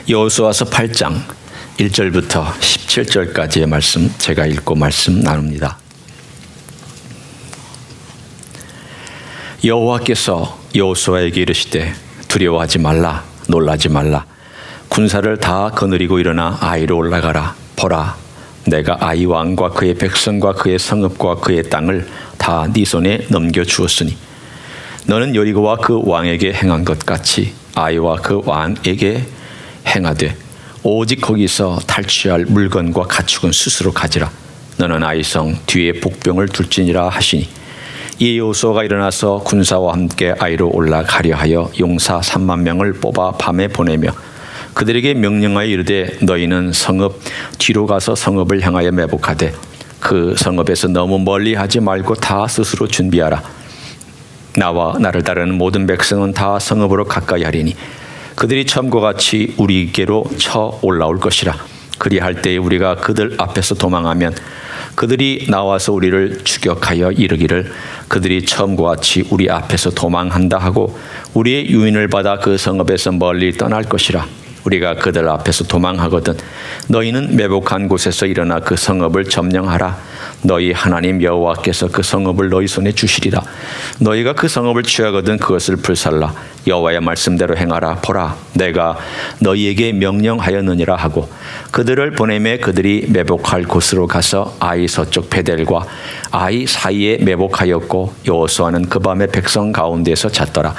여호수아서 8장 1절부터 17절까지의 말씀 제가 읽고 말씀 나눕니다. 여호와께서 여호수아에게 이르시되 두려워하지 말라, 놀라지 말라. 군사를 다 거느리고 일어나 아이로 올라가라. 보라, 내가 아이 왕과 그의 백성과 그의 성읍과 그의 땅을 다 네 손에 넘겨주었으니 너는 여리고와 그 왕에게 행한 것 같이 아이와 그 왕에게 행하되 오직 거기서 탈취할 물건과 가축은 스스로 가지라. 너는 아이성 뒤에 복병을 둘지니라 하시니 이 여호수아가 일어나서 군사와 함께 아이로 올라가려 하여 용사 3만 명을 뽑아 밤에 보내며 그들에게 명령하여 이르되 너희는 성읍 뒤로 가서 성읍을 향하여 매복하되 그 성읍에서 너무 멀리 하지 말고 다 스스로 준비하라. 나와 나를 따르는 모든 백성은 다 성읍으로 가까이 하리니 그들이 처음과 같이 우리께로 쳐 올라올 것이라. 그리할 때에 우리가 그들 앞에서 도망하면 그들이 나와서 우리를 추격하여 이르기를 그들이 처음과 같이 우리 앞에서 도망한다 하고 우리의 유인을 받아 그 성읍에서 멀리 떠날 것이라. 우리가 그들 앞에서 도망하거든 너희는 매복한 곳에서 일어나 그 성읍을 점령하라. 너희 하나님 여호와께서 그 성읍을 너희 손에 주시리라. 너희가 그 성읍을 취하거든 그것을 불살라. 여호와의 말씀대로 행하라. 보라, 내가 너희에게 명령하였느니라 하고 그들을 보내매 그들이 매복할 곳으로 가서 아이 서쪽 베델과 아이 사이에 매복하였고 여호수아는 그 밤에 백성 가운데서 잤더라.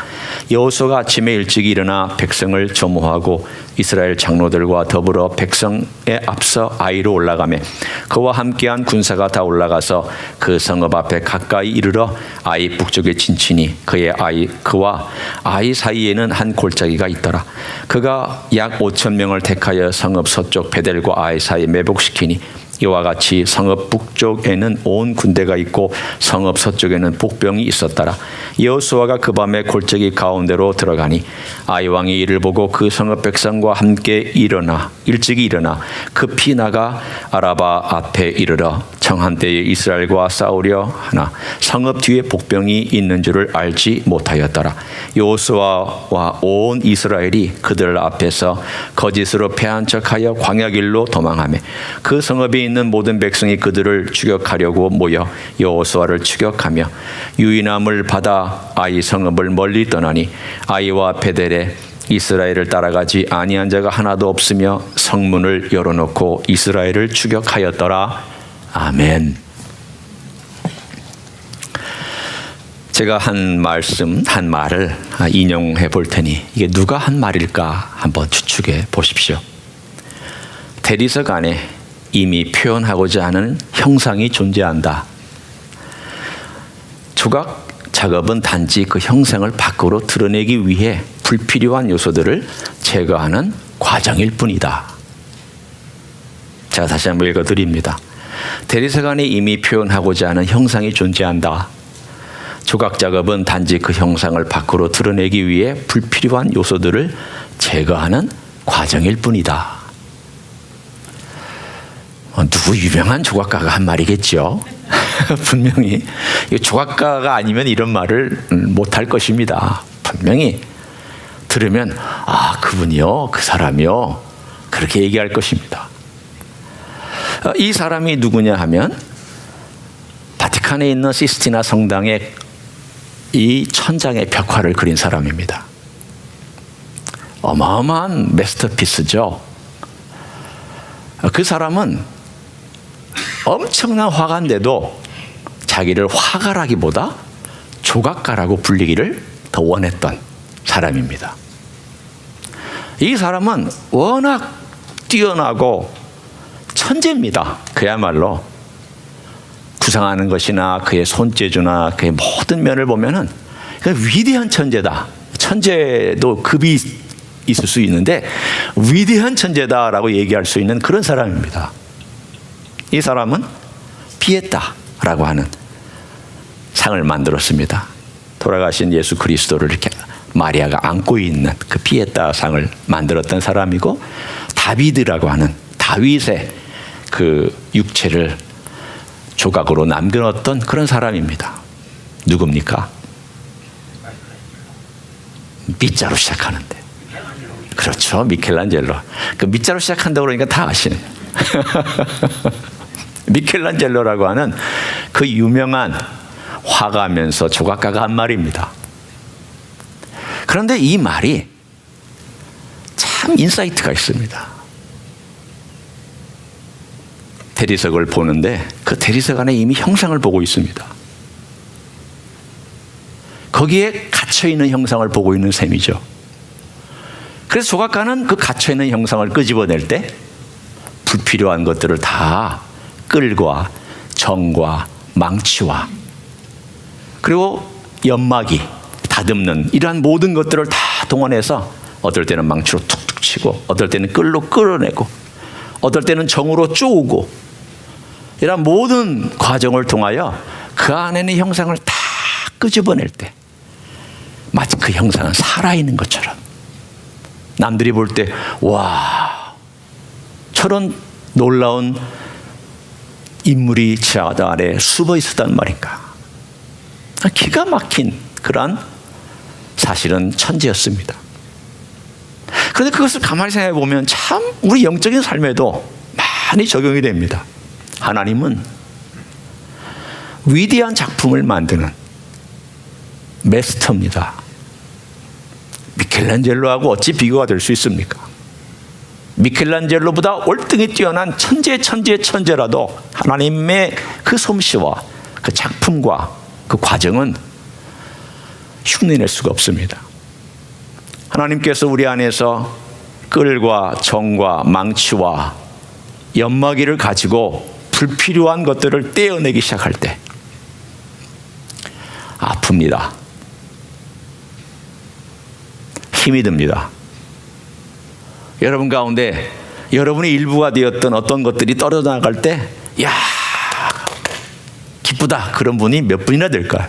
여호수아가 아침에 일찍 일어나 백성을 점호하고 이스라엘 장로들과 더불어 백성에 앞서 아이로 올라가매 그와 함께한 군사가 다 올라가서 그 성읍 앞에 가까이 이르러 아이 북쪽에 진치니 그와 아이 사이에는 한 골짜기가 있더라. 그가 약 5천 명을 택하여 성읍 서쪽 베델과 아이 사이에 매복시키니 이와 같이 성읍 북쪽에는 온 군대가 있고 성읍 서쪽에는 복병이 있었더라. 여호수아가 그 밤에 골짜기 가운데로 들어가니 아이 왕이 이를 보고 그 성읍 백성과 함께 일찍이 일어나 급히 나가 아라바 앞에 이르러 정한 때에 이스라엘과 싸우려 하나 성읍 뒤에 복병이 있는 줄을 알지 못하였더라. 여호수아와 온 이스라엘이 그들 앞에서 거짓으로 패한 척하여 광야길로 도망하며 그 성읍에 있는 모든 백성이 그들을 추격하려고 모여 여호수아를 추격하며 유인함을 받아 아이 성읍을 멀리 떠나니 아이와 베델에 이스라엘을 따라가지 아니한 자가 하나도 없으며 성문을 열어놓고 이스라엘을 추격하였더라. 아멘. 제가 한 말을 인용해 볼 테니 이게 누가 한 말일까 한번 추측해 보십시오. 대리석 안에 이미 표현하고자 하는 형상이 존재한다. 조각 작업은 단지 그 형상을 밖으로 드러내기 위해 불필요한 요소들을 제거하는 과정일 뿐이다. 제가 다시 한번 읽어드립니다. 대리석 안에 이미 표현하고자 하는 형상이 존재한다. 조각 작업은 단지 그 형상을 밖으로 드러내기 위해 불필요한 요소들을 제거하는 과정일 뿐이다. 누구 유명한 조각가가 한 말이겠죠. 분명히 조각가가 아니면 이런 말을 못할 것입니다. 분명히 들으면 그분이요, 그 사람이요, 그렇게 얘기할 것입니다. 이 사람이 누구냐 하면 바티칸에 있는 시스티나 성당의 이 천장의 벽화를 그린 사람입니다. 어마어마한 마스터피스죠. 그 사람은 엄청난 화가인데도 자기를 화가라기보다 조각가라고 불리기를 더 원했던 사람입니다. 이 사람은 워낙 뛰어나고 천재입니다. 그야말로 구상하는 것이나 그의 손재주나 그의 모든 면을 보면은 위대한 천재다. 천재도 급이 있을 수 있는데 위대한 천재다라고 얘기할 수 있는 그런 사람입니다. 이 사람은 피에타라고 하는 상을 만들었습니다. 돌아가신 예수 그리스도를 이렇게 마리아가 안고 있는 그 피에타 상을 만들었던 사람이고 다비드라고 하는 다윗의 그 육체를 조각으로 남겨놓았던 그런 사람입니다. 누굽니까? B자로 시작하는데 그렇죠. 미켈란젤로. 그 밑자로 시작한다고 그러니까 다 아시네. 미켈란젤로라고 하는 그 유명한 화가면서 조각가가 한 말입니다. 그런데 이 말이 참 인사이트가 있습니다. 대리석을 보는데 그 대리석 안에 이미 형상을 보고 있습니다. 거기에 갇혀있는 형상을 보고 있는 셈이죠. 그래서 조각가는 그 갇혀있는 형상을 끄집어낼 때 불필요한 것들을 다 끌과 정과 망치와 그리고 연막이 다듬는 이러한 모든 것들을 다 동원해서 어떨 때는 망치로 툭툭 치고 어떨 때는 끌로 끌어내고 어떨 때는 정으로 쪼우고 이런 모든 과정을 통하여 그 안에 있는 형상을 다 끄집어낼 때 마치 그 형상은 살아있는 것처럼 남들이 볼 때 와 저런 놀라운 인물이 저 아래 숨어 있었단 말인가. 기가 막힌 그러한 사실은 천재였습니다. 그런데 그것을 가만히 생각해 보면 참 우리 영적인 삶에도 많이 적용이 됩니다. 하나님은 위대한 작품을 만드는 마스터입니다. 미켈란젤로하고 어찌 비교가 될 수 있습니까? 미켈란젤로보다 월등히 뛰어난 천재라도 하나님의 그 솜씨와 그 작품과 그 과정은 흉내낼 수가 없습니다. 하나님께서 우리 안에서 끌과 정과 망치와 연마기를 가지고 불필요한 것들을 떼어내기 시작할 때 아픕니다. 힘이 듭니다. 여러분 가운데 여러분의 일부가 되었던 어떤 것들이 떨어져 나갈 때 야 기쁘다 그런 분이 몇 분이나 될까요?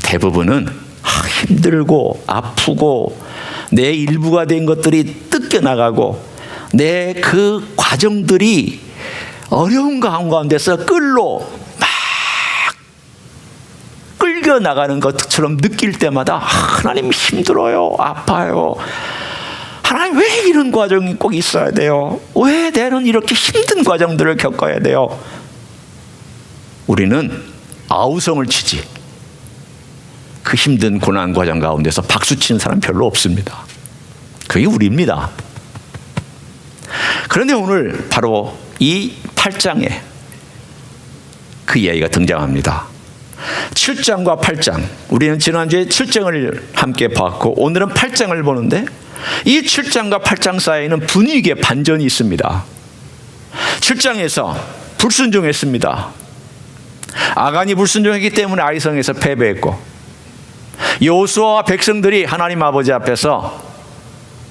대부분은 힘들고 아프고 내 일부가 된 것들이 뜯겨나가고 내 그 과정들이 어려운 가운데서 끌로 막 끌겨나가는 것처럼 느낄 때마다 하나님 힘들어요. 아파요. 하나님 왜 이런 과정이 꼭 있어야 돼요? 왜 나는 이렇게 힘든 과정들을 겪어야 돼요? 우리는 아우성을 치지 그 힘든 고난 과정 가운데서 박수 치는 사람 별로 없습니다. 그게 우리입니다. 그런데 오늘 바로 이 8장에 그 이야기가 등장합니다. 7장과 8장, 우리는 지난주에 7장을 함께 봤고 오늘은 8장을 보는데 이 7장과 8장 사이에는 분위기의 반전이 있습니다. 7장에서 불순종했습니다. 아간이 불순종했기 때문에 아이성에서 패배했고 여호수아와 백성들이 하나님 아버지 앞에서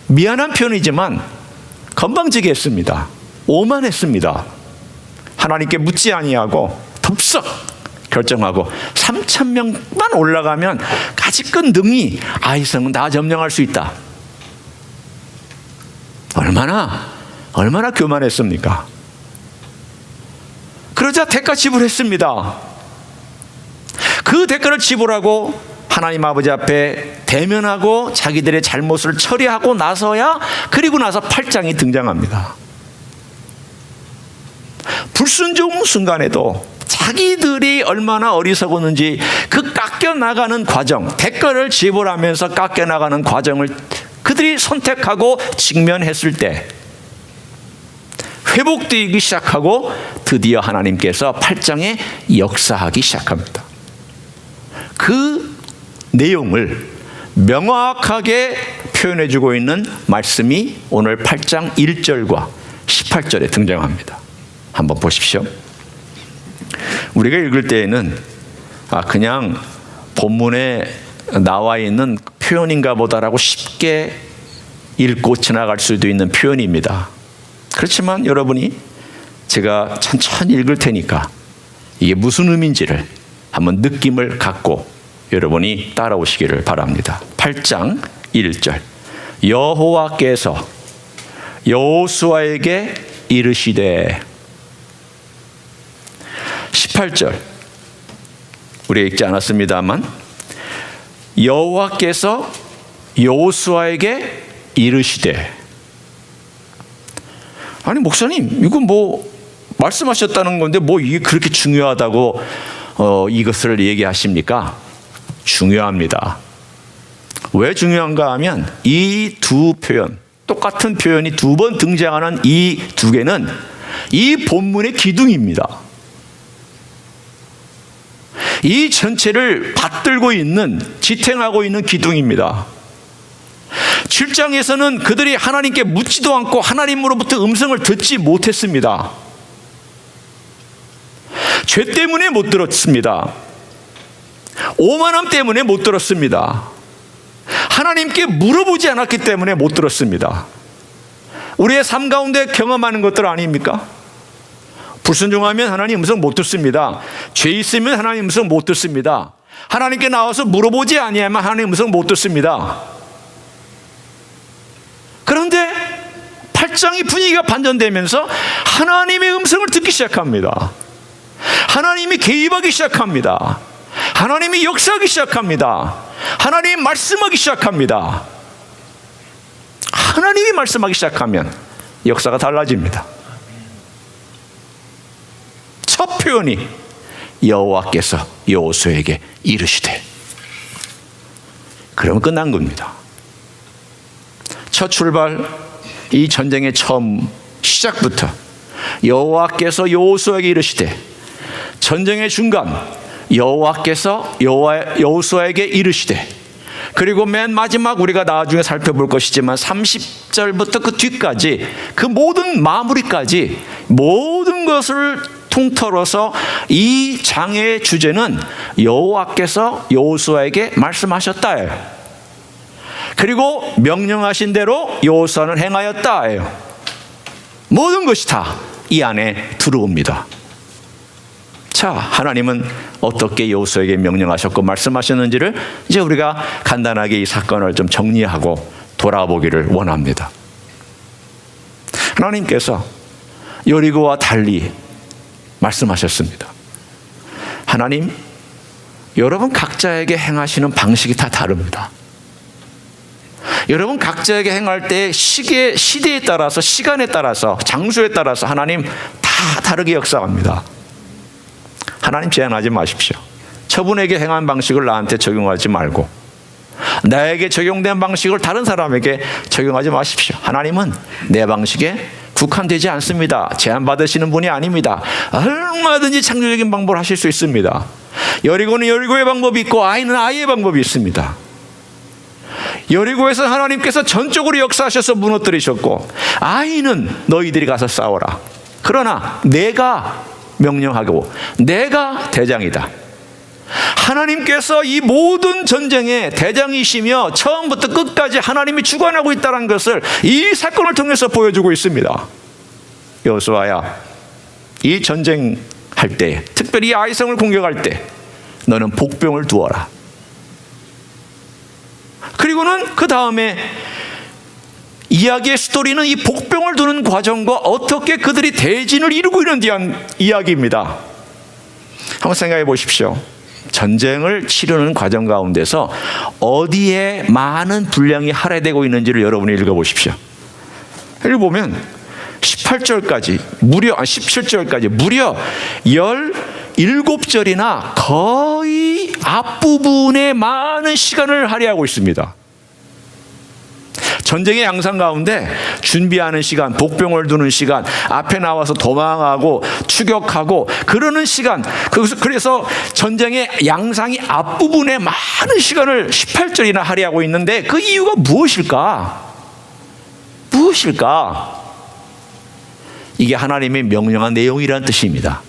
미안한 표현이지만 건방지게 했습니다. 오만했습니다. 하나님께 묻지 아니하고 덥석 결정하고 3,000명만 올라가면 가지건 능히 아이성은 다 점령할 수 있다. 얼마나 교만했습니까? 그러자 대가 지불했습니다. 그 대가를 지불하고 하나님 아버지 앞에 대면하고 자기들의 잘못을 처리하고 나서야 그리고 나서 8장이 등장합니다. 불순종 순간에도 자기들이 얼마나 어리석었는지 그 깎여나가는 과정, 대가를 지불하면서 깎여나가는 과정을 그들이 선택하고 직면했을 때 회복되기 시작하고 드디어 하나님께서 8장에 역사하기 시작합니다. 그 내용을 명확하게 표현해주고 있는 말씀이 오늘 8장 1절과 18절에 등장합니다. 한번 보십시오. 우리가 읽을 때에는 그냥 본문에 나와 있는 표현인가 보다라고 쉽게 읽고 지나갈 수도 있는 표현입니다. 그렇지만 여러분이 제가 천천히 읽을 테니까 이게 무슨 의미인지를 한번 느낌을 갖고 여러분이 따라오시기를 바랍니다. 8장 1절 여호와께서 여호수아에게 이르시되 18절 우리 읽지 않았습니다만 여호와께서 여호수아에게 이르시되. 아니 목사님, 이거 뭐 말씀하셨다는 건데 뭐 이게 그렇게 중요하다고 이것을 얘기하십니까? 중요합니다. 왜 중요한가 하면 이 두 표현, 똑같은 표현이 두 번 등장하는 이 두 개는 이 본문의 기둥입니다. 이 전체를 받들고 있는, 지탱하고 있는 기둥입니다. 7장에서는 그들이 하나님께 묻지도 않고 하나님으로부터 음성을 듣지 못했습니다. 죄 때문에 못 들었습니다. 오만함 때문에 못 들었습니다. 하나님께 물어보지 않았기 때문에 못 들었습니다. 우리의 삶 가운데 경험하는 것들 아닙니까? 불순종하면 하나님 음성 못 듣습니다. 죄 있으면 하나님 음성 못 듣습니다. 하나님께 나와서 물어보지 아니하면 하나님 음성 못 듣습니다. 그런데 8장이 분위기가 반전되면서 하나님의 음성을 듣기 시작합니다. 하나님이 개입하기 시작합니다. 하나님이 역사하기 시작합니다. 하나님이 말씀하기 시작합니다. 하나님이 말씀하기 시작하면 역사가 달라집니다. 첫 표현이 여호와께서 여호수아에게 이르시되. 그러면 끝난 겁니다. 첫 출발, 이 전쟁의 처음 시작부터 여호와께서 여호수아에게 이르시되, 전쟁의 중간 여호와께서 여호수아에게 이르시되, 그리고 맨 마지막 우리가 나중에 살펴볼 것이지만 30절부터 그 뒤까지, 그 모든 마무리까지 모든 것을 통틀어서 이 장의 주제는 여호와께서 여호수아에게 말씀하셨다예요. 그리고 명령하신 대로 여호수아는 행하였다예요. 모든 것이 다 이 안에 들어옵니다. 자, 하나님은 어떻게 여호수아에게 명령하셨고 말씀하셨는지를 이제 우리가 간단하게 이 사건을 좀 정리하고 돌아보기를 원합니다. 하나님께서 여리고와 달리 말씀하셨습니다. 하나님, 여러분 각자에게 행하시는 방식이 다 다릅니다. 여러분 각자에게 행할 때 시대에 따라서, 시간에 따라서, 장소에 따라서 하나님 다 다르게 역사합니다. 하나님 제한하지 마십시오. 저분에게 행한 방식을 나한테 적용하지 말고 나에게 적용된 방식을 다른 사람에게 적용하지 마십시오. 하나님은 내 방식에 국한되지 않습니다. 제한받으시는 분이 아닙니다. 얼마든지 창조적인 방법을 하실 수 있습니다. 여리고는 여리고의 방법이 있고 아이는 아이의 방법이 있습니다. 여리고에서 하나님께서 전적으로 역사하셔서 무너뜨리셨고, 아이는 너희들이 가서 싸워라. 그러나 내가 명령하고 내가 대장이다. 하나님께서 이 모든 전쟁의 대장이시며 처음부터 끝까지 하나님이 주관하고 있다는 것을 이 사건을 통해서 보여주고 있습니다. 여호수아야, 이 전쟁할 때, 특별히 아이성을 공격할 때 너는 복병을 두어라. 그리고는 그 다음에 이야기의 스토리는 이 복병을 두는 과정과 어떻게 그들이 대진을 이루고 있는 이야기입니다. 한번 생각해 보십시오. 전쟁을 치르는 과정 가운데서 어디에 많은 분량이 할애되고 있는지를 여러분이 읽어보십시오. 여기 보면 17절까지 무려 17절이나 거의 앞부분에 많은 시간을 할애하고 있습니다. 전쟁의 양상 가운데 준비하는 시간, 복병을 두는 시간, 앞에 나와서 도망하고 추격하고 그러는 시간, 그래서 전쟁의 양상이 앞부분에 많은 시간을 18절이나 할애하고 있는데 그 이유가 무엇일까? 이게 하나님의 명령한 내용이라는 뜻입니다.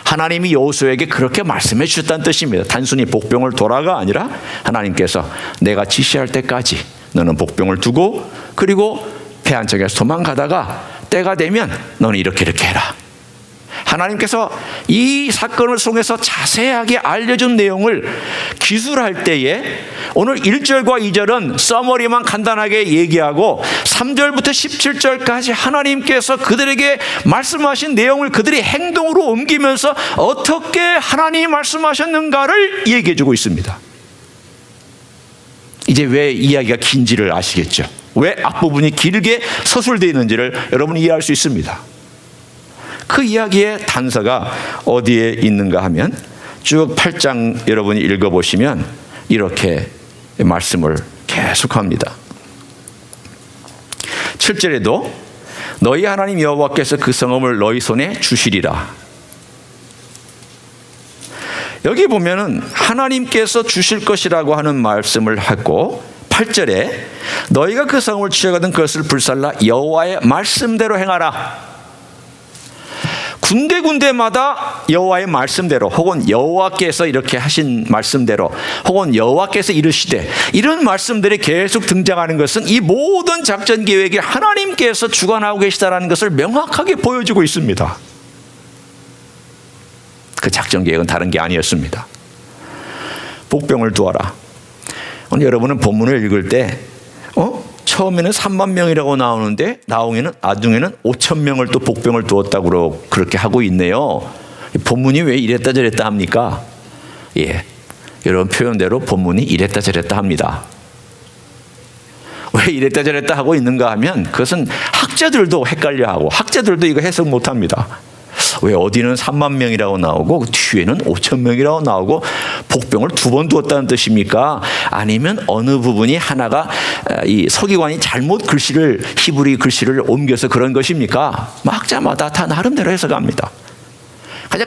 하나님이 여호수아에게 그렇게 말씀해 주셨다는 뜻입니다. 단순히 복병을 둬라가 아니라 하나님께서 내가 지시할 때까지 너는 복병을 두고, 그리고 배 한 척에서 도망가다가 때가 되면 너는 이렇게 해라. 하나님께서 이 사건을 통해서 자세하게 알려준 내용을 기술할 때에 오늘 1절과 2절은 서머리만 간단하게 얘기하고 3절부터 17절까지 하나님께서 그들에게 말씀하신 내용을 그들이 행동으로 옮기면서 어떻게 하나님이 말씀하셨는가를 얘기해 주고 있습니다. 이제 왜 이야기가 긴지를 아시겠죠? 왜 앞부분이 길게 서술되어 있는지를 여러분이 이해할 수 있습니다. 그 이야기의 단서가 어디에 있는가 하면 쭉 8장 여러분이 읽어보시면 이렇게 말씀을 계속합니다. 7절에도 너희 하나님 여호와께서 그 성읍을 너희 손에 주시리라. 여기 보면은 하나님께서 주실 것이라고 하는 말씀을 하고 8절에 너희가 그 성을 취하거든 그것을 불살라 여호와의 말씀대로 행하라. 군데군데마다 여호와의 말씀대로 혹은 여호와께서 이렇게 하신 말씀대로 혹은 여호와께서 이르시되 이런 말씀들이 계속 등장하는 것은 이 모든 작전 계획이 하나님께서 주관하고 계시다는 것을 명확하게 보여주고 있습니다. 그 작전 계획은 다른 게 아니었습니다. 복병을 두어라. 오늘 여러분은 본문을 읽을 때 처음에는 3만 명이라고 나오는데 나중에는 5천 명을 또 복병을 두었다고 그렇게 하고 있네요. 본문이 왜 이랬다 저랬다 합니까? 예, 여러분 표현대로 본문이 이랬다 저랬다 합니다. 왜 이랬다 저랬다 하고 있는가 하면 그것은 학자들도 헷갈려하고 학자들도 이거 해석 못합니다. 왜 어디는 3만 명이라고 나오고 뒤에는 5천 명이라고 나오고 복병을 2번 두었다는 뜻입니까? 아니면 어느 부분이 하나가 이 서기관이 잘못 글씨를 히브리 글씨를 옮겨서 그런 것입니까? 학자마다 다 나름대로 해석합니다.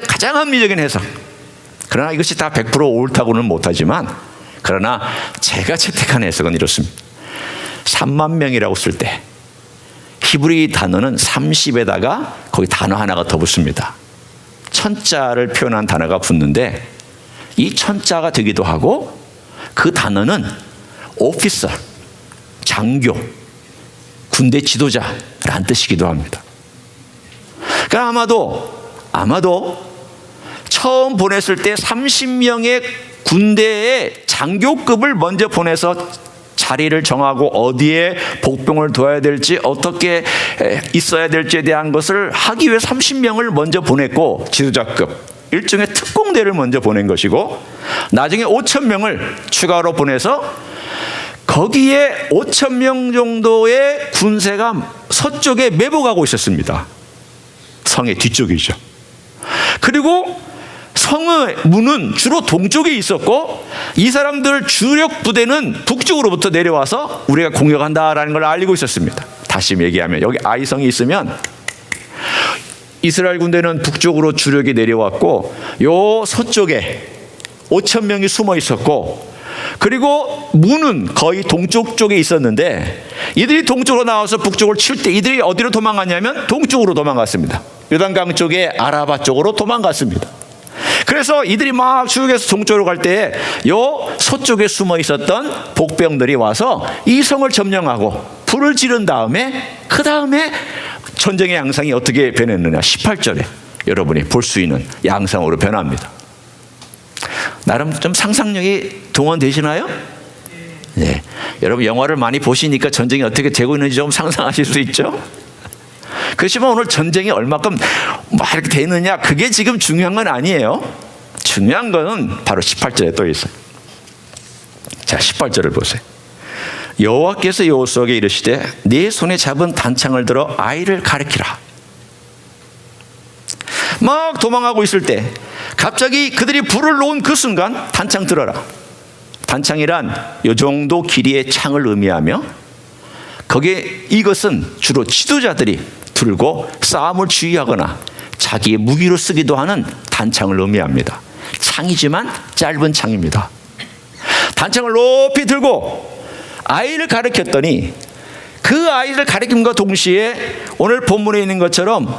가장 합리적인 해석. 그러나 이것이 다 100% 옳다고는 못하지만 그러나 제가 채택한 해석은 이렇습니다. 3만 명이라고 쓸 때 히브리 단어는 30에다가 거기 단어 하나가 더 붙습니다. 천자를 표현한 단어가 붙는데 이 천자가 되기도 하고 그 단어는 오피서, 장교, 군대 지도자라는 뜻이기도 합니다. 그러니까 아마도 처음 보냈을 때 30명의 군대의 장교급을 먼저 보내서 자리를 정하고 어디에 복병을 둬야 될지 어떻게 있어야 될지에 대한 것을 하기 위해 30명을 먼저 보냈고 지도자급 일종의 특공대를 먼저 보낸 것이고 나중에 5천 명을 추가로 보내서 거기에 5천 명 정도의 군세가 서쪽에 매복하고 있었습니다. 성의 뒤쪽이죠. 그리고 성의 문은 주로 동쪽에 있었고 이 사람들 주력 부대는 북쪽으로부터 내려와서 우리가 공격한다라는 걸 알리고 있었습니다. 다시 얘기하면 여기 아이성이 있으면 이스라엘 군대는 북쪽으로 주력이 내려왔고 요 서쪽에 5천 명이 숨어 있었고 그리고 문은 거의 동쪽 쪽에 있었는데 이들이 동쪽으로 나와서 북쪽을 칠 때 이들이 어디로 도망갔냐면 동쪽으로 도망갔습니다. 요단강 쪽에 아라바 쪽으로 도망갔습니다. 그래서 이들이 막 추격해서 동쪽으로 갈 때 요 서쪽에 숨어 있었던 복병들이 와서 이 성을 점령하고 불을 지른 다음에 그 다음에 전쟁의 양상이 어떻게 변했느냐 18절에 여러분이 볼 수 있는 양상으로 변합니다. 나름 좀 상상력이 동원되시나요? 네. 여러분 영화를 많이 보시니까 전쟁이 어떻게 되고 있는지 좀 상상하실 수 있죠? 그렇지만 오늘 전쟁이 얼마큼 이렇게 되느냐 그게 지금 중요한 건 아니에요. 중요한 거는 바로 18절에 또 있어요. 자 18절을 보세요. 여호와께서 여호수아에게 이르시되 네 손에 잡은 단창을 들어 아이를 가리키라. 막 도망하고 있을 때 갑자기 그들이 불을 놓은 그 순간 단창 들어라. 단창이란 요 정도 길이의 창을 의미하며 거기에 이것은 주로 지도자들이 들고 싸움을 주의하거나 자기의 무기로 쓰기도 하는 단창을 의미합니다. 창이지만 짧은 창입니다. 단창을 높이 들고 아이를 가리켰더니 그 아이를 가리킴과 동시에 오늘 본문에 있는 것처럼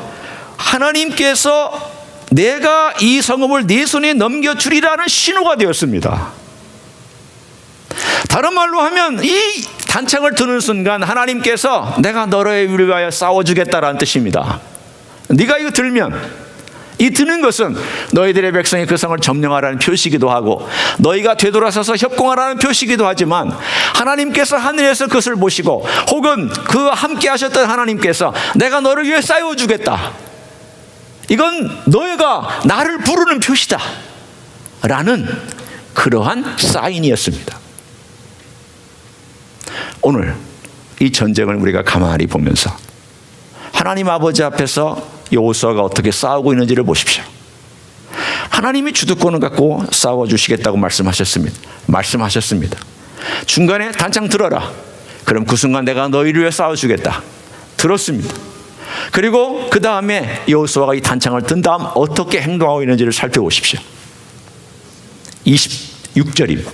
하나님께서 내가 이 성읍을 네 손에 넘겨주리라는 신호가 되었습니다. 다른 말로 하면 이 단창을 드는 순간 하나님께서 내가 너를 위하여 싸워주겠다라는 뜻입니다. 네가 이거 들면 이 드는 것은 너희들의 백성이 그 성을 점령하라는 표시이기도 하고 너희가 되돌아서서 협공하라는 표시이기도 하지만 하나님께서 하늘에서 그것을 보시고 혹은 그 함께 하셨던 하나님께서 내가 너를 위해 싸워주겠다. 이건 너희가 나를 부르는 표시다 라는 그러한 사인이었습니다. 오늘 이 전쟁을 우리가 가만히 보면서 하나님 아버지 앞에서 여호수아가 어떻게 싸우고 있는지를 보십시오. 하나님이 주도권을 갖고 싸워주시겠다고 말씀하셨습니다. 중간에 단창 들어라. 그럼 그 순간 내가 너희를 위해 싸워주겠다. 들었습니다. 그리고 그 다음에 여호수아가 이 단창을 든 다음 어떻게 행동하고 있는지를 살펴보십시오. 26절입니다.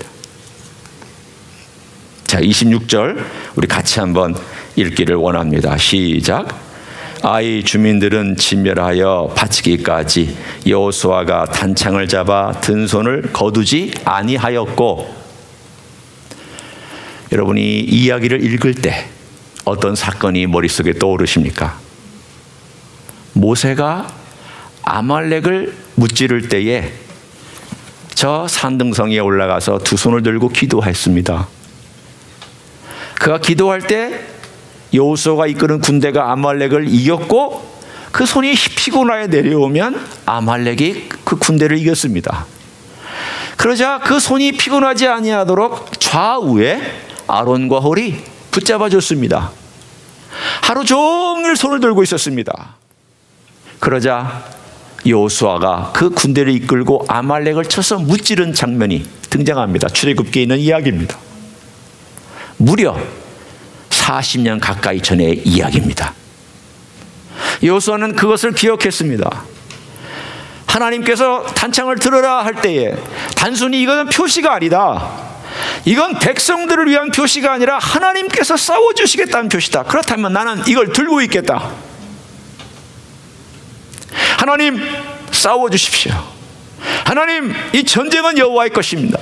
자, 26절 우리 같이 한번 읽기를 원합니다. 시작. 아이 주민들은 진멸하여 바치기까지 여호수아가 단창을 잡아 든 손을 거두지 아니하였고. 여러분이 이 이야기를 읽을 때 어떤 사건이 머릿속에 떠오르십니까? 모세가 아말렉을 무찌를 때에 저 산등성이에 올라가서 두 손을 들고 기도했습니다. 그가 기도할 때 여호수아가 이끄는 군대가 아말렉을 이겼고 그 손이 피곤하여 내려오면 아말렉이 그 군대를 이겼습니다. 그러자 그 손이 피곤하지 아니하도록 좌우에 아론과 홀이 붙잡아 줬습니다. 하루 종일 손을 들고 있었습니다. 그러자 여호수아가 그 군대를 이끌고 아말렉을 쳐서 무찌른 장면이 등장합니다. 출애굽기에 있는 이야기입니다. 무려 40년 가까이 전의 이야기입니다. 여호수아는 그것을 기억했습니다. 하나님께서 단창을 들어라 할 때에 단순히 이것은 표시가 아니다. 이건 백성들을 위한 표시가 아니라 하나님께서 싸워주시겠다는 표시다. 그렇다면 나는 이걸 들고 있겠다. 하나님 싸워주십시오. 하나님 이 전쟁은 여호와의 것입니다.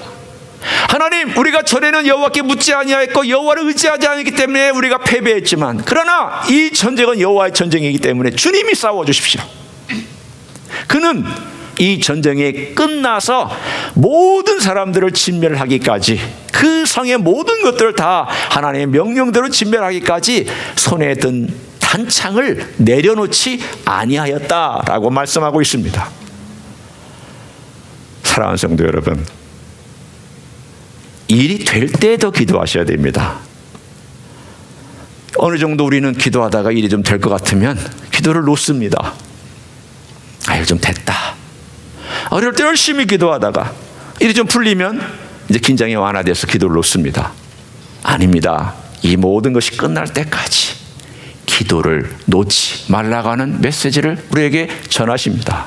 하나님 우리가 전에는 여호와께 묻지 아니하였고 여호와를 의지하지 않았기 때문에 우리가 패배했지만 그러나 이 전쟁은 여호와의 전쟁이기 때문에 주님이 싸워주십시오. 그는 이 전쟁이 끝나서 모든 사람들을 진멸하기까지 그 성의 모든 것들을 다 하나님의 명령대로 진멸하기까지 손에 든 단창을 내려놓지 아니하였다라고 말씀하고 있습니다. 사랑하는 성도 여러분, 일이 될 때 더 기도하셔야 됩니다. 어느 정도 우리는 기도하다가 일이 좀 될 것 같으면 기도를 놓습니다. 아유 좀 됐다. 어릴 때 열심히 기도하다가 일이 좀 풀리면 이제 긴장이 완화돼서 기도를 놓습니다. 아닙니다. 이 모든 것이 끝날 때까지 기도를 놓지 말라고 하는 메시지를 우리에게 전하십니다.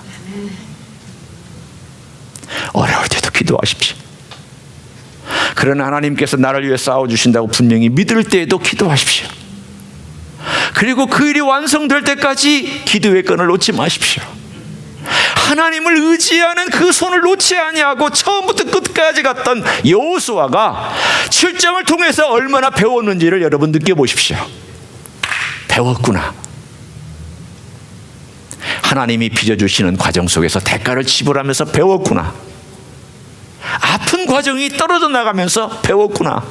어려울 때도 기도하십시오. 그러나 하나님께서 나를 위해 싸워주신다고 분명히 믿을 때에도 기도하십시오. 그리고 그 일이 완성될 때까지 기도의 끈을 놓지 마십시오. 하나님을 의지하는 그 손을 놓지 아니하고 처음부터 끝까지 갔던 여호수아가 실정을 통해서 얼마나 배웠는지를 여러분 느껴보십시오. 배웠구나. 하나님이 빚어주시는 과정 속에서 대가를 지불하면서 배웠구나. 아픈 과정이 떨어져 나가면서 배웠구나.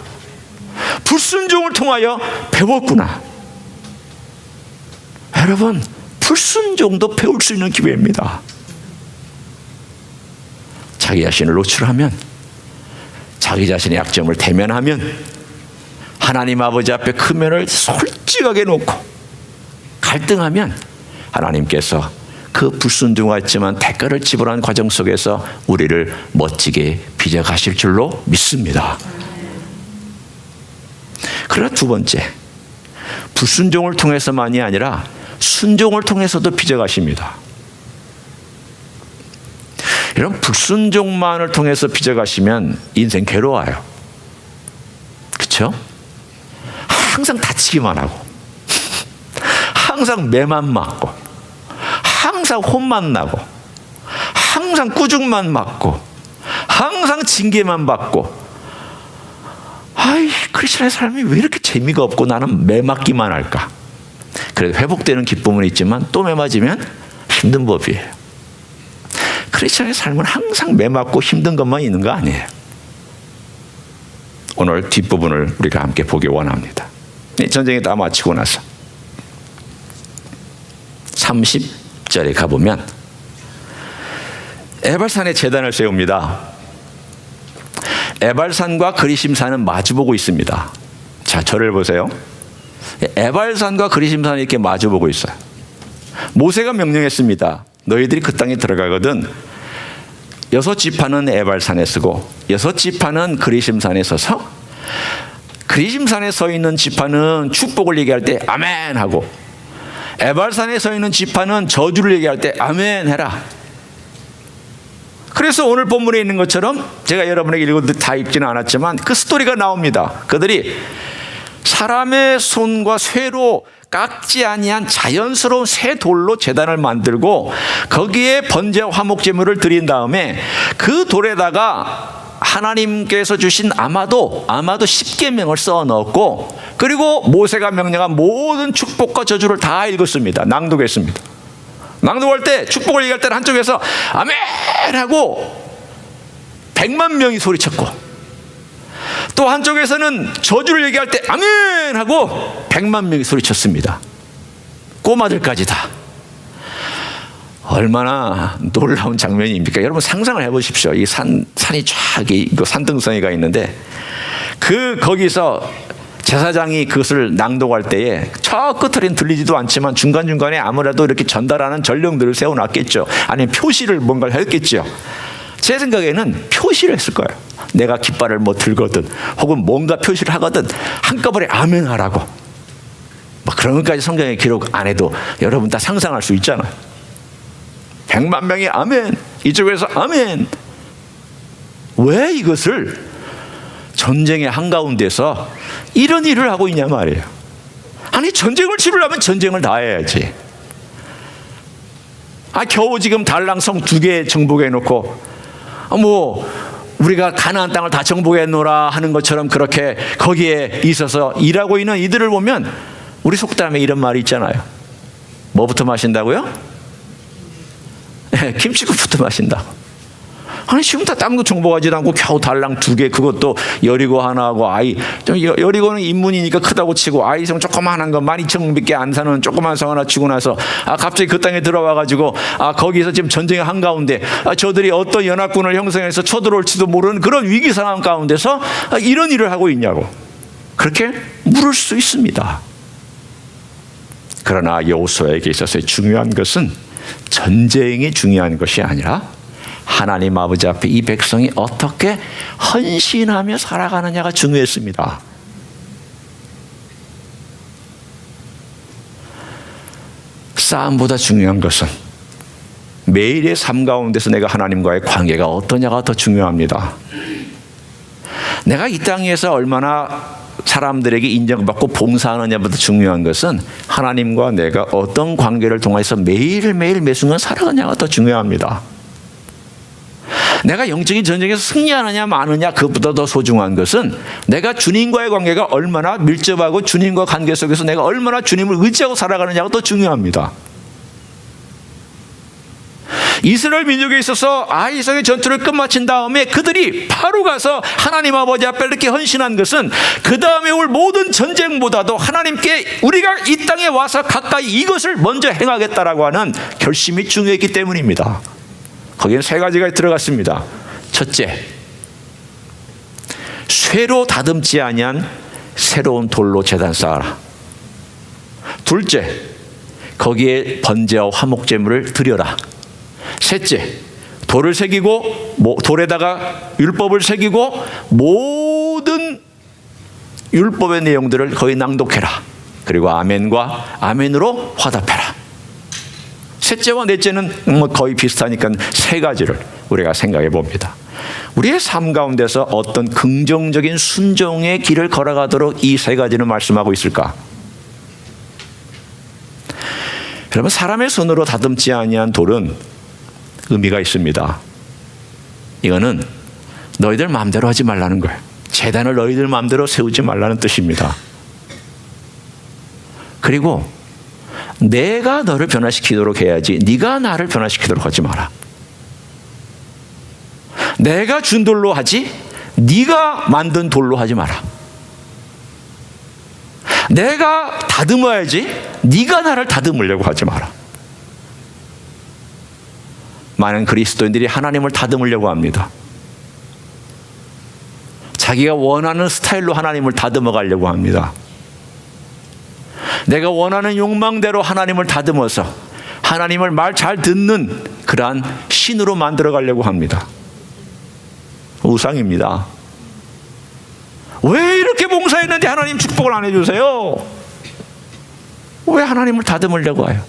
불순종을 통하여 배웠구나. 여러분, 불순종도 배울 수 있는 기회입니다. 자기 자신을 노출하면, 자기 자신의 약점을 대면하면, 하나님 아버지 앞에 크면을 솔직하게 놓고 갈등하면 하나님께서 그 불순종했지만 대가를 지불한 과정 속에서 우리를 멋지게 빚어가실 줄로 믿습니다. 그러나 두 번째, 불순종을 통해서만이 아니라 순종을 통해서도 빚어가십니다. 이런 불순종만을 통해서 빚어가시면 인생 괴로워요. 그렇죠? 항상 다치기만 하고 항상 매만 맞고 항상 혼만 나고 항상 꾸중만 맞고 항상 징계만 받고, 아이 크리스천의 삶이 왜 이렇게 재미가 없고 나는 매 맞기만 할까? 그래도 회복되는 기쁨은 있지만 또 매 맞으면 힘든 법이에요. 크리스천의 삶은 항상 매 맞고 힘든 것만 있는 거 아니에요. 오늘 뒷부분을 우리가 함께 보기 원합니다. 전쟁이 다 마치고 나서 30절에 가보면 에발산에 제단을 세웁니다. 에발산과 그리심산은 마주보고 있습니다. 자, 자, 저를 보세요. 에발산과 그리심산이 이렇게 마주보고 있어요. 모세가 명령했습니다. 너희들이 그 땅에 들어가거든 6지파는 에발산에 서고 6지파는 그리심산에 서서, 그리심산에 서 있는 지파는 축복을 얘기할 때 아멘 하고, 에발산에 서 있는 지파는 저주를 얘기할 때 아멘 해라. 그래서 오늘 본문에 있는 것처럼 제가 여러분에게 읽어도 다 읽지는 않았지만 그 스토리가 나옵니다. 그들이 사람의 손과 쇠로 깎지 아니한 자연스러운 새 돌로 제단을 만들고 거기에 번제와 화목제물을 드린 다음에 그 돌에다가 하나님께서 주신 아마도 10계명을 써 넣었고, 그리고 모세가 명령한 모든 축복과 저주를 다 읽었습니다. 낭독했습니다. 낭독할 때, 축복을 얘기할 때는 한쪽에서 아멘 하고 100만 명이 소리쳤고, 또 한쪽에서는 저주를 얘기할 때 아멘 하고 100만 명이 소리쳤습니다. 꼬마들까지 다. 얼마나 놀라운 장면입니까? 여러분 상상을 해보십시오. 이 산이 쫙 산등성이가 있는데, 거기서 제사장이 그것을 낭독할 때에 저 끝에는 들리지도 않지만 중간중간에 아무래도 이렇게 전달하는 전령들을 세워놨겠죠. 아니면 표시를 뭔가를 했겠죠. 제 생각에는 표시를 했을 거예요. 내가 깃발을 뭐 들거든 혹은 뭔가 표시를 하거든 한꺼번에 아멘 하라고. 뭐 그런 것까지 성경에 기록 안 해도 여러분 다 상상할 수 있잖아요. 100만 명이 아멘, 이쪽에서 아멘. 왜 이것을 전쟁의 한가운데서 이런 일을 하고 있냐 말이에요. 아니, 전쟁을 치르려면 전쟁을 다 해야지. 겨우 지금 달랑성 2개 정복해 놓고 우리가 가나안 땅을 다 정복해 놓으라 하는 것처럼 그렇게 거기에 있어서 일하고 있는 이들을 보면 우리 속담에 이런 말이 있잖아요. 뭐부터 마신다고요? 김치국부터 마신다고. 아니, 지금 다 딴 거 정복하지도 않고 겨우 달랑 2개, 그것도 여리고 하나하고 여리고는 인문이니까 크다고 치고 아이성 조그만한 거 12,000밖에 안 사는 조그만 성 하나 치고 나서 갑자기 그 땅에 들어와가지고 거기서 지금 전쟁의 한가운데 저들이 어떤 연합군을 형성해서 쳐들어올지도 모르는 그런 위기 상황 가운데서 이런 일을 하고 있냐고 그렇게 물을 수 있습니다. 그러나 여호수아에게 있어서 중요한 것은 전쟁이 중요한 것이 아니라 하나님 아버지 앞에 이 백성이 어떻게 헌신하며 살아가느냐가 중요했습니다. 싸움보다 중요한 것은 매일의 삶 가운데서 내가 하나님과의 관계가 어떠냐가 더 중요합니다. 내가 이 땅에서 얼마나 사람들에게 인정받고 봉사하느냐보다 중요한 것은 하나님과 내가 어떤 관계를 통해서 매일매일 매순간 살아가냐가 더 중요합니다. 내가 영적인 전쟁에서 승리하느냐 마느냐 그것보다 더 소중한 것은 내가 주님과의 관계가 얼마나 밀접하고 주님과 관계 속에서 내가 얼마나 주님을 의지하고 살아가느냐가 더 중요합니다. 이스라엘 민족에 있어서 아이성의 전투를 끝마친 다음에 그들이 바로 가서 하나님 아버지 앞에 이렇게 헌신한 것은 그 다음에 올 모든 전쟁보다도 하나님께 우리가 이 땅에 와서 가까이 이것을 먼저 행하겠다라고 하는 결심이 중요했기 때문입니다. 거기는 3가지가 들어갔습니다. 첫째, 쇠로 다듬지 아니한 새로운 돌로 제단 쌓아라. 둘째, 거기에 번제와 화목제물을 드려라. 셋째, 돌을 새기고 돌에다가 율법을 새기고 모든 율법의 내용들을 거의 낭독해라. 그리고 아멘과 아멘으로 화답해라. 셋째와 넷째는 거의 비슷하니까 3가지를 우리가 생각해 봅니다. 우리의 삶 가운데서 어떤 긍정적인 순종의 길을 걸어가도록 이 3가지는 말씀하고 있을까? 여러분, 사람의 손으로 다듬지 아니한 돌은 의미가 있습니다. 이거는 너희들 마음대로 하지 말라는 거예요. 제단을 너희들 마음대로 세우지 말라는 뜻입니다. 그리고 내가 너를 변화시키도록 해야지 네가 나를 변화시키도록 하지 마라. 내가 준 돌로 하지 네가 만든 돌로 하지 마라. 내가 다듬어야지 네가 나를 다듬으려고 하지 마라. 많은 그리스도인들이 하나님을 다듬으려고 합니다. 자기가 원하는 스타일로 하나님을 다듬어 가려고 합니다. 내가 원하는 욕망대로 하나님을 다듬어서 하나님을 말 잘 듣는 그러한 신으로 만들어 가려고 합니다. 우상입니다. 왜 이렇게 봉사했는데 하나님 축복을 안 해주세요? 왜 하나님을 다듬으려고 해요?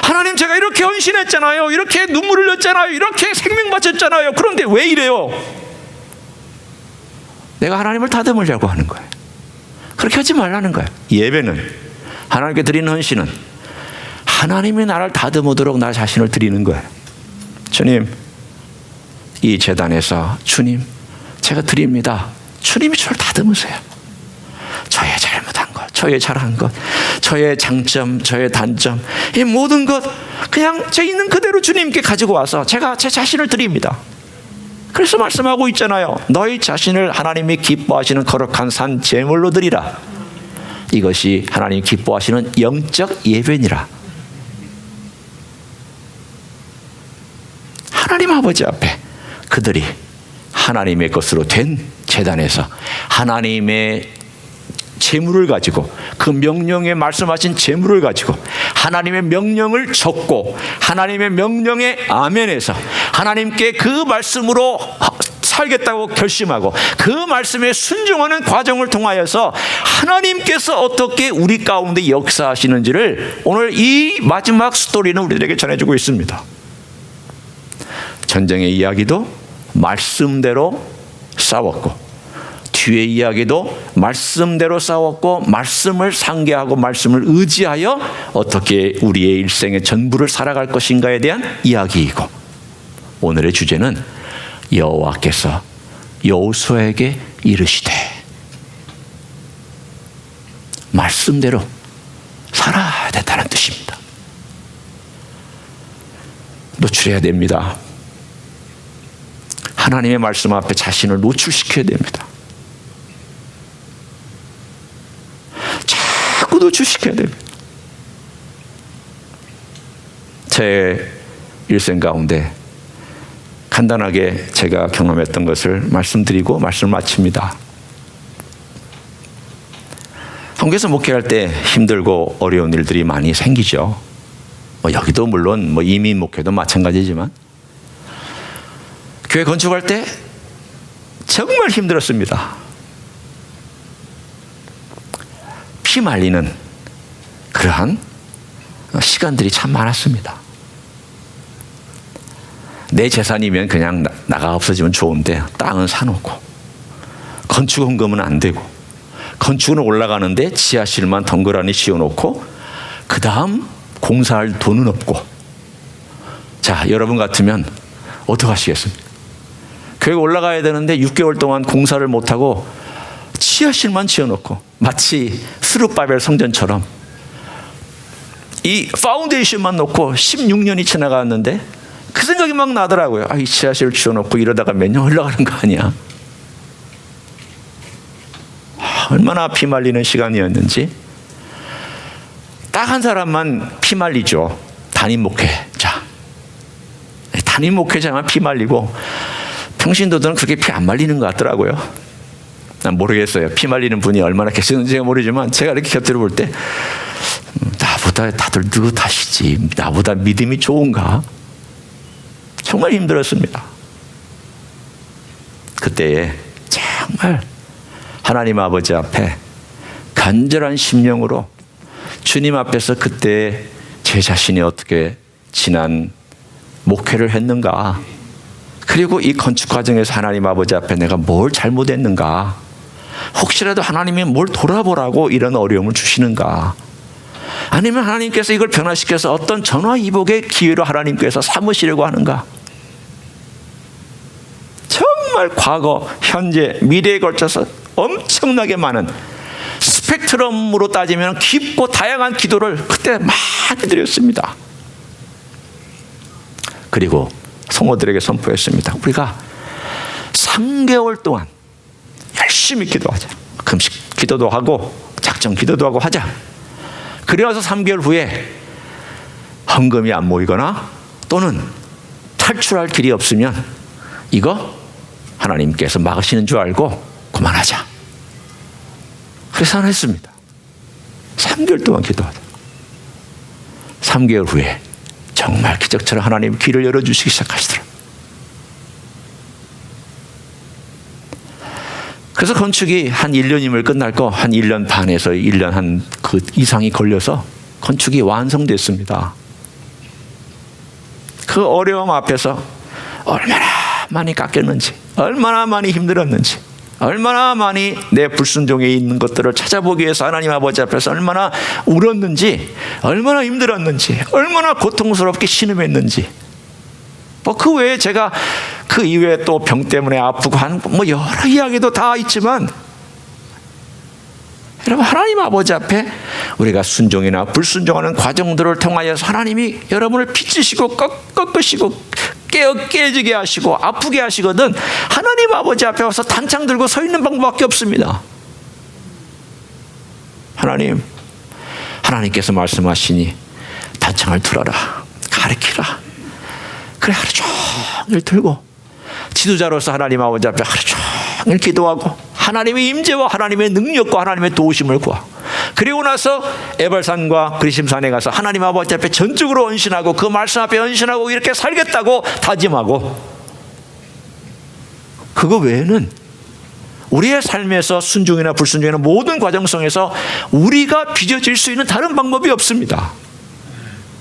하나님, 제가 이렇게 헌신했잖아요. 이렇게 눈물을 흘렸잖아요. 이렇게 생명 바쳤잖아요. 그런데 왜 이래요? 내가 하나님을 다듬으려고 하는 거예요. 그렇게 하지 말라는 거예요. 예배는, 하나님께 드리는 헌신은 하나님이 나를 다듬도록 나 자신을 드리는 거예요. 주님, 이 제단에서 주님, 제가 드립니다. 주님이 저를 다듬으세요. 저의 잘못한 것, 저의 잘한 것, 저의 장점, 저의 단점, 이 모든 것 그냥 제 있는 그대로 주님께 가지고 와서 제가 제 자신을 드립니다. 그래서 말씀하고 있잖아요. 너희 자신을 하나님이 기뻐하시는 거룩한 산 제물로 드리라. 이것이 하나님이 기뻐하시는 영적 예배니라. 하나님 아버지 앞에 그들이 하나님의 것으로 된 제단에서 하나님의 제물을 가지고, 그 명령에 말씀하신 제물을 가지고 하나님의 명령을 적고 하나님의 명령에 아멘해서 하나님께 그 말씀으로 살겠다고 결심하고 그 말씀에 순종하는 과정을 통하여서 하나님께서 어떻게 우리 가운데 역사하시는지를 오늘 이 마지막 스토리는 우리들에게 전해주고 있습니다. 전쟁의 이야기도 말씀대로 싸웠고, 뒤의 이야기도 말씀대로 싸웠고, 말씀을 상기하고 말씀을 의지하여 어떻게 우리의 일생의 전부를 살아갈 것인가에 대한 이야기이고, 오늘의 주제는 여호와께서 여호수아에게 이르시되 말씀대로 살아야 된다는 뜻입니다. 노출해야 됩니다. 하나님의 말씀 앞에 자신을 노출시켜야 됩니다. 자꾸 노출시켜야 됩니다. 제 일생 가운데 간단하게 제가 경험했던 것을 말씀드리고 말씀을 마칩니다. 한국에서 목회할 때 힘들고 어려운 일들이 많이 생기죠. 여기도 물론 이민 목회도 마찬가지지만, 교회 건축할 때 정말 힘들었습니다. 피 말리는 그러한 시간들이 참 많았습니다. 내 재산이면 그냥 나가 없어지면 좋은데 땅은 사놓고, 건축 헌금은 안 되고, 건축은 올라가는데 지하실만 덩그러니 씌워놓고 그 다음 공사할 돈은 없고. 자, 여러분 같으면 어떻게 하시겠습니까? 교회가 올라가야 되는데 6개월 동안 공사를 못하고 지하실만 지어놓고, 마치 스룹바벨 성전처럼 이 파운데이션만 놓고 16년이 지나갔는데 그 생각이 막 나더라고요. 이 지하실을 지어놓고 이러다가 몇 년 흘러가는 거 아니야? 얼마나 피 말리는 시간이었는지. 딱 한 사람만 피 말리죠. 담임 목회자. 담임 목회자만 피 말리고 평신도들은 그렇게 피 안 말리는 것 같더라고요. 난 모르겠어요. 피 말리는 분이 얼마나 계시는지 모르지만 제가 이렇게 곁들여 볼 때 나보다 다들 느긋하시지, 나보다 믿음이 좋은가? 정말 힘들었습니다. 그때에 정말 하나님 아버지 앞에 간절한 심령으로 주님 앞에서 그때 제 자신이 어떻게 지난 목회를 했는가, 그리고 이 건축 과정에서 하나님 아버지 앞에 내가 뭘 잘못했는가, 혹시라도 하나님이 뭘 돌아보라고 이런 어려움을 주시는가, 아니면 하나님께서 이걸 변화시켜서 어떤 전화위복의 기회로 하나님께서 삼으시려고 하는가. 정말 과거, 현재, 미래에 걸쳐서 엄청나게 많은 스펙트럼으로 따지면 깊고 다양한 기도를 그때 많이 드렸습니다. 그리고 성도들에게 선포했습니다. 우리가 3개월 동안 열심히 기도하자. 금식 기도도 하고 작정 기도도 하고 하자. 그래서 3개월 후에 헌금이 안 모이거나 또는 탈출할 길이 없으면 이거 하나님께서 막으시는 줄 알고 그만하자. 그래서 안 했습니다. 3개월 동안 기도하다. 3개월 후에 정말 기적처럼 하나님 길을 열어주시기 시작하시더라고요. 그래서 건축이 한 1년이면 끝날 거 한 1년 반에서 1년 한 그 이상이 걸려서 건축이 완성됐습니다. 그 어려움 앞에서 얼마나 많이 깎였는지, 얼마나 많이 힘들었는지, 얼마나 많이 내 불순종에 있는 것들을 찾아보기 위해서 하나님 아버지 앞에서 얼마나 울었는지, 얼마나 힘들었는지, 얼마나 고통스럽게 신음했는지, 뭐 그 외에 제가 그 이외에 또 병 때문에 아프고 한 뭐 여러 이야기도 다 있지만, 여러분 하나님 아버지 앞에 우리가 순종이나 불순종하는 과정들을 통하여서 하나님이 여러분을 빚으시고 꺾으시고 깨지게 하시고 아프게 하시거든 하나님 아버지 앞에 와서 단창 들고 서 있는 방법밖에 없습니다. 하나님께서 말씀하시니 단창을 들어라, 가르치라. 그래 하루 종일 들고 지도자로서 하나님 아버지 앞에 하루 종일 기도하고 하나님의 임재와 하나님의 능력과 하나님의 도우심을 구하고, 그리고 나서 에발산과 그리심산에 가서 하나님 아버지 앞에 전적으로 헌신하고 그 말씀 앞에 헌신하고 이렇게 살겠다고 다짐하고, 그거 외에는 우리의 삶에서 순종이나 불순종이나 모든 과정 속에서 우리가 빚어질 수 있는 다른 방법이 없습니다.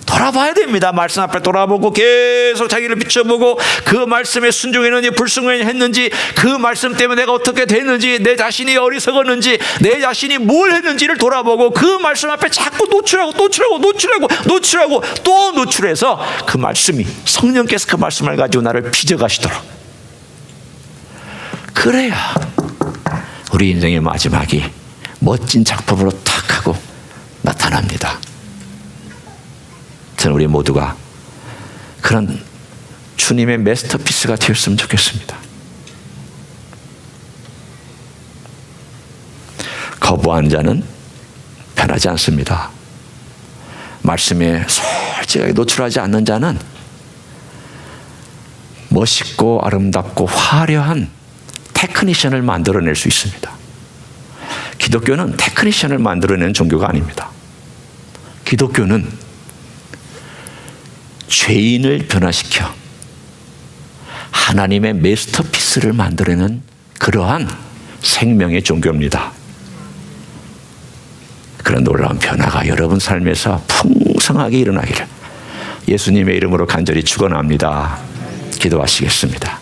돌아봐야 됩니다. 말씀 앞에 돌아보고 계속 자기를 비춰보고 그 말씀에 순종했는지 불순종했는지, 그 말씀 때문에 내가 어떻게 됐는지, 내 자신이 어리석었는지, 내 자신이 뭘 했는지를 돌아보고 그 말씀 앞에 자꾸 노출하고 또 노출해서 그 말씀이, 성령께서 그 말씀을 가지고 나를 빚어가시도록, 그래야 우리 인생의 마지막이 멋진 작품으로 탁 하고 나타납니다. 저는 우리 모두가 그런 주님의 마스터피스가 되었으면 좋겠습니다. 거부한 자는 변하지 않습니다. 말씀에 솔직하게 노출하지 않는 자는 멋있고 아름답고 화려한 테크니션을 만들어낼 수 있습니다. 기독교는 테크니션을 만들어내는 종교가 아닙니다. 기독교는 죄인을 변화시켜 하나님의 마스터피스를 만들어내는 그러한 생명의 종교입니다. 그런 놀라운 변화가 여러분 삶에서 풍성하게 일어나기를 예수님의 이름으로 간절히 축원합니다. 기도하시겠습니다.